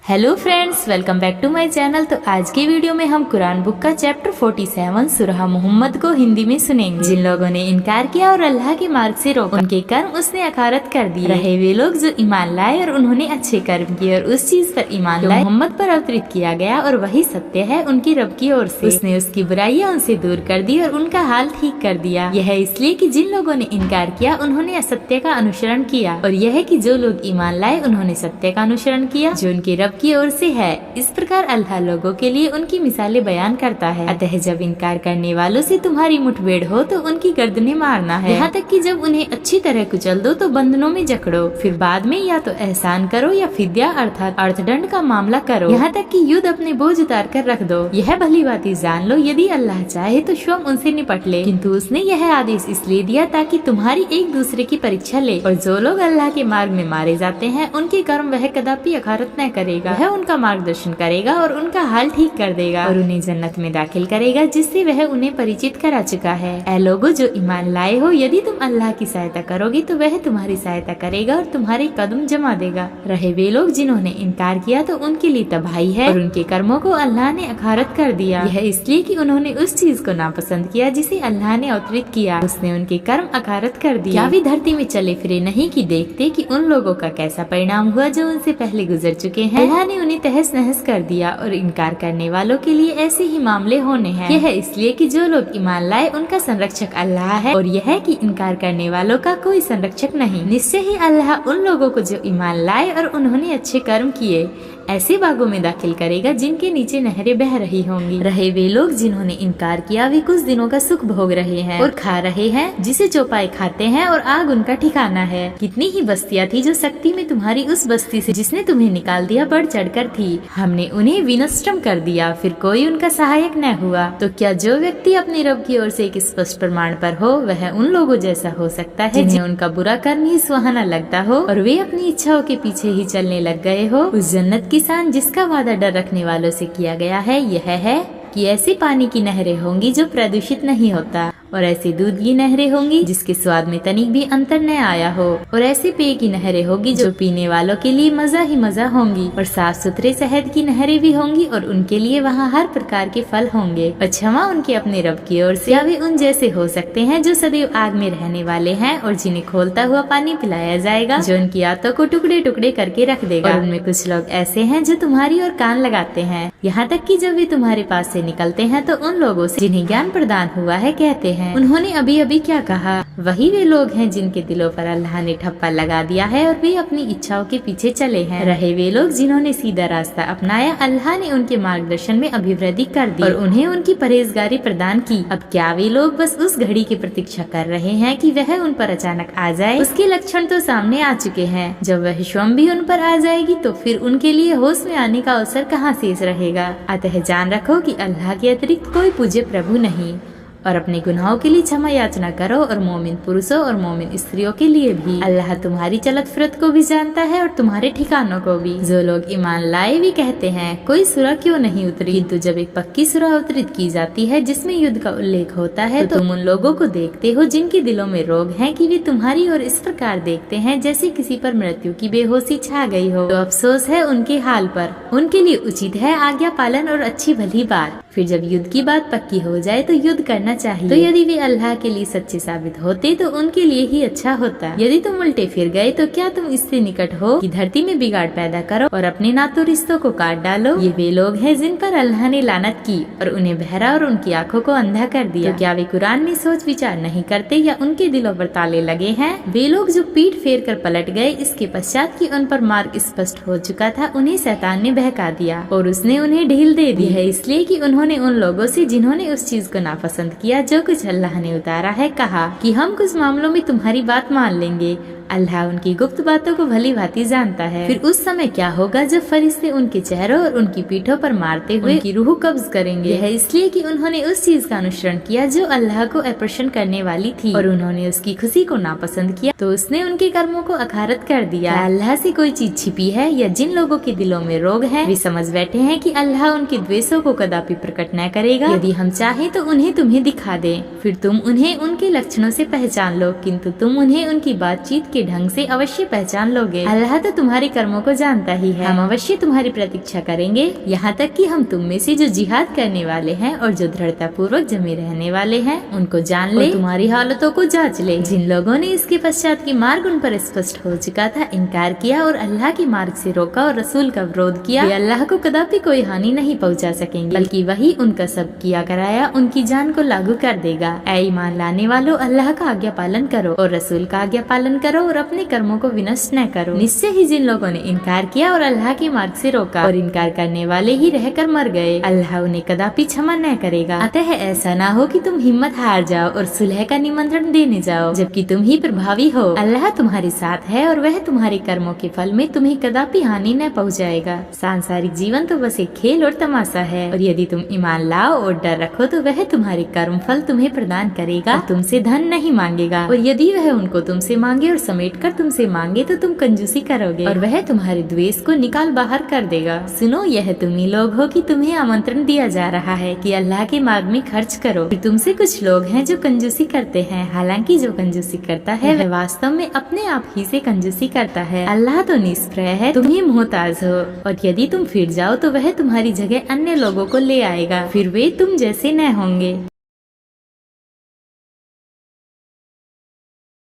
Hello friends, welcome back to my channel. तो आज की वीडियो में हम कुरान बुक का चैप्टर 47 सूरह मोहम्मद को हिंदी में सुनेंगे। जिन लोगों ने इनकार किया और अल्लाह के मार्ग से रोका, उनके कर्म उसने अखारत कर दिए। रहे वे लोग जो ईमान लाए और उन्होंने अच्छे कर्म किए और उस चीज पर ईमान लाए मोहम्मद पर अवतरित किया गया और वही सत्य है उनकी रब की ओर से। उसने उसकी बुराइयां उनसे दूर कर दी और उनका हाल ठीक कर दिया। यह इसलिए कि जिन लोगों ने इनकार किया उन्होंने असत्य का अनुसरण किया, और यह कि जो लोग ईमान लाए उन्होंने सत्य का अनुसरण किया जो उनके रब की ओर से है। इस प्रकार अल्लाह लोगों के लिए उनकी मिसालें बयान करता है। अतः जब इनकार करने वालों से तुम्हारी मुठभेड़ हो तो उनकी गर्दनें मारना है, यहाँ तक कि जब उन्हें अच्छी तरह कुचल दो तो बंधनों में जकड़ो। फिर बाद में या तो एहसान करो या फिद्या अर्थात अर्थदंड का मामला करो, यहाँ तक कि युद्ध अपने बोझ उतार कर रख दो। यह भली बात जान लो, यदि अल्लाह चाहे तो स्वयं उनसे निपट ले, किंतु उसने यह आदेश इसलिए दिया ताकि तुम्हारी एक दूसरे की परीक्षा ले। और जो लोग अल्लाह के मार्ग में मारे जाते हैं उनके कर्म वह कदापि अखारत न करेगा। वह उनका मार्गदर्शन करेगा और उनका हाल ठीक कर देगा और उन्हें जन्नत में दाखिल करेगा जिससे वह उन्हें परिचित करा चुका है। ऐ लोगो जो ईमान लाए हो, यदि तुम अल्लाह की सहायता करोगे तो वह तुम्हारी सहायता करेगा और तुम्हारे कदम जमा देगा। रहे वे लोग जिन्होंने इनकार किया तो उनके लिए तबाही है और उनके कर्मों को अल्लाह ने अखारत कर दिया। यह इसलिए कि उन्होंने उस चीज को नापसंद किया जिसे अल्लाह ने अवतरित किया। उसने उनके कर्म अखारत कर दिया। क्या वे धरती में चले फिरे नहीं कि देखते कि उन लोगों का कैसा परिणाम हुआ जो उनसे पहले गुजर चुके हैं। अल्लाह ने उन्हें तहस नहस कर दिया और इनकार करने वालों के लिए ऐसे ही मामले होने हैं। यह इसलिए कि जो लोग ईमान लाए उनका संरक्षक अल्लाह है और यह कि इनकार करने वालों का कोई संरक्षक नहीं। निश्चय ही अल्लाह उन लोगों को जो ईमान लाए और उन्होंने अच्छे कर्म किए ऐसे बागों में दाखिल करेगा जिनके नीचे नहरें बह रही होंगी। रहे वे लोग जिन्होंने इनकार किया वे कुछ दिनों का सुख भोग रहे हैं और खा रहे हैं जिसे चौपाई खाते हैं और आग उनका ठिकाना है। कितनी ही बस्तियां थी जो शक्ति में तुम्हारी उस बस्ती से जिसने तुम्हें निकाल दिया बढ़ चढ़कर थी, हमने उन्हें विनष्ट कर दिया, फिर कोई उनका सहायक न हुआ। तो क्या जो व्यक्ति अपने रब की ओर से एक स्पष्ट प्रमाण पर हो वह उन लोगों जैसा हो सकता है जिन्हें उनका बुरा कर्म ही सुहाना लगता हो और वे अपनी इच्छाओं के पीछे ही चलने लग गए हो। उस जन्नत किसान जिसका वादा डर रखने वालों से किया गया है यह है कि ऐसे पानी की नहरें होंगी जो प्रदूषित नहीं होता और ऐसे दूध की नहरें होंगी जिसके स्वाद में तनिक भी अंतर न आया हो और ऐसे पेय की नहरें होंगी जो पीने वालों के लिए मजा ही मजा होंगी और साफ सुथरे शहद की नहरें भी होंगी और उनके लिए वहाँ हर प्रकार के फल होंगे और क्षमा उनके अपने रब की ओर से। वे उन जैसे हो सकते हैं जो सदैव आग में रहने वाले हैं और जिन्हें खोलता हुआ पानी पिलाया जाएगा जो उनकी आंतों को टुकड़े टुकड़े करके रख देगा। और उनमें कुछ लोग ऐसे हैं जो तुम्हारी ओर कान लगाते हैं, यहाँ तक कि जब वे तुम्हारे पास से निकलते हैं तो उन लोगों से जिन्हें ज्ञान प्रदान हुआ है कहते हैं उन्होंने अभी अभी क्या कहा। वही वे लोग हैं जिनके दिलों पर अल्लाह ने ठप्पा लगा दिया है और वे अपनी इच्छाओं के पीछे चले हैं। रहे वे लोग जिन्होंने सीधा रास्ता अपनाया, अल्लाह ने उनके मार्गदर्शन में अभिवृद्धि कर दी और उन्हें उनकी परहेजगारी प्रदान की। अब क्या वे लोग बस उस घड़ी की प्रतीक्षा कर रहे हैं कि वह उन पर अचानक आ जाए? उसके लक्षण तो सामने आ चुके हैं। जब वह स्वयं भी उन पर आ जाएगी तो फिर उनके लिए होश में आने का अवसर कहाँ शेष रहेगा। अतः जान रखो कि अल्लाह के अतिरिक्त कोई पूज्य प्रभु नहीं और अपने गुनाहों के लिए क्षमा याचना करो और मोमिन पुरुषों और मोमिन स्त्रियों के लिए भी। अल्लाह तुम्हारी चलत फिरत को भी जानता है और तुम्हारे ठिकानों को भी। जो लोग ईमान लाए भी कहते हैं कोई सूरह क्यों नहीं उतरी, किंतु जब एक पक्की सूरह अवतरित की जाती है जिसमें युद्ध का उल्लेख होता है तो तुम उन लोगों को देखते हो जिनके दिलों में रोग है कि वे तुम्हारी ओर इस प्रकार देखते हैं जैसे किसी पर मृत्यु की बेहोशी छा गई हो। तो अफसोस है उनके हाल पर। उनके लिए उचित है आज्ञा पालन और अच्छी भली बात। फिर जब युद्ध की बात पक्की हो जाए तो युद्ध करना चाहिए। तो यदि वे अल्लाह के लिए सच्चे साबित होते तो उनके लिए ही अच्छा होता। यदि तुम उल्टे फिर गए तो क्या तुम इससे निकट हो कि धरती में बिगाड़ पैदा करो और अपने नातो रिश्तों को काट डालो? ये वे लोग हैं जिन पर अल्लाह ने लानत की और उन्हें बहरा और उनकी आंखों को अंधा कर दिया। तो क्या वे कुरान में सोच विचार नहीं करते या उनके दिलों पर ताले लगे हैं? वे लोग जो पीठ फेर कर पलट गए इसके पश्चात कि उन पर मार्ग स्पष्ट हो चुका था, उन्हें शैतान ने बहका दिया और उसने उन्हें ढील दे दी है, इसलिए कि उन्होंने उन लोगों से जिन्होंने उस चीज को नापसंद किया जो कुछ अल्लाह ने उतारा है कहा कि हम कुछ मामलों में तुम्हारी बात मान लेंगे। अल्लाह उनकी गुप्त बातों को भली भांति जानता है। फिर उस समय क्या होगा जब फरिश्ते उनके चेहरों और उनकी पीठों पर मारते हुए उनकी रूह कब्ज करेंगे। यह इसलिए कि उन्होंने उस चीज का अनुसरण किया जो अल्लाह को अप्रसन्न करने वाली थी और उन्होंने उसकी खुशी को नापसंद किया तो उसने उनके कर्मों को अखारत कर दिया। अल्लाह से कोई चीज छिपी है या जिन लोगों के दिलों में रोग है वे समझ बैठे हैं कि अल्लाह उनके द्वेषों को कदापि प्रकट न करेगा। यदि हम चाहे तो उन्हें तुम्हें दिखा दें, फिर तुम उन्हें उनके लक्षणों से पहचान लो, किंतु तुम उन्हें उनकी बातचीत के के ढंग से अवश्य पहचान लोगे। अल्लाह तो तुम्हारे कर्मों को जानता ही है। हम अवश्य तुम्हारी प्रतीक्षा करेंगे, यहाँ तक कि हम तुम में से जो जिहाद करने वाले हैं और जो दृढ़ता पूर्वक जमे रहने वाले हैं उनको जान ले, तुम्हारी हालतों को जांच ले। जिन लोगों ने इसके पश्चात की मार्ग उन पर स्पष्ट हो चुका था, इनकार किया और अल्लाह के मार्ग से रोका और रसूल का विरोध किया, वे अल्लाह को कदापि कोई हानि नहीं पहुंचा सकेंगे, बल्कि वही उनका सब किया कराया उनकी जान को लागू कर देगा। ऐ ईमान लाने वालों, अल्लाह का आज्ञा पालन करो और रसूल का आज्ञा पालन करो और अपने कर्मों को विनष्ट न करो। निश्चय ही जिन लोगों ने इनकार किया और अल्लाह के मार्ग से रोका और इनकार करने वाले ही रहकर मर गए, अल्लाह उन्हें कदापि क्षमा न करेगा। अतः ऐसा ना हो कि तुम हिम्मत हार जाओ और सुलह का निमंत्रण देने जाओ जबकि तुम ही प्रभावी हो। अल्लाह तुम्हारे साथ है और वह तुम्हारे कर्मों के फल में तुम्हें कदापि हानि न पहुँचाएगा। सांसारिक जीवन तो बस एक खेल और तमाशा है, और यदि तुम ईमान लाओ और डर रखो तो वह तुम्हारे कर्म फल तुम्हें प्रदान करेगा और तुमसे धन नहीं मांगेगा। और यदि वह उनको तुमसे मांगे और समेट कर तुमसे मांगे तो तुम कंजूसी करोगे और वह तुम्हारे द्वेष को निकाल बाहर कर देगा। सुनो, यह तुम ही लोग हो कि तुम्हें आमंत्रण दिया जा रहा है कि अल्लाह के मार्ग में खर्च करो। फिर तुमसे कुछ लोग हैं जो कंजूसी करते हैं, हालांकि जो कंजूसी करता है वह वास्तव में अपने आप ही से कंजूसी करता है। अल्लाह तो निष्प्रय है, तुम ही मोहताज हो, और यदि तुम फिर जाओ तो वह तुम्हारी जगह अन्य लोगों को ले आएगा, फिर वे तुम जैसे न होंगे।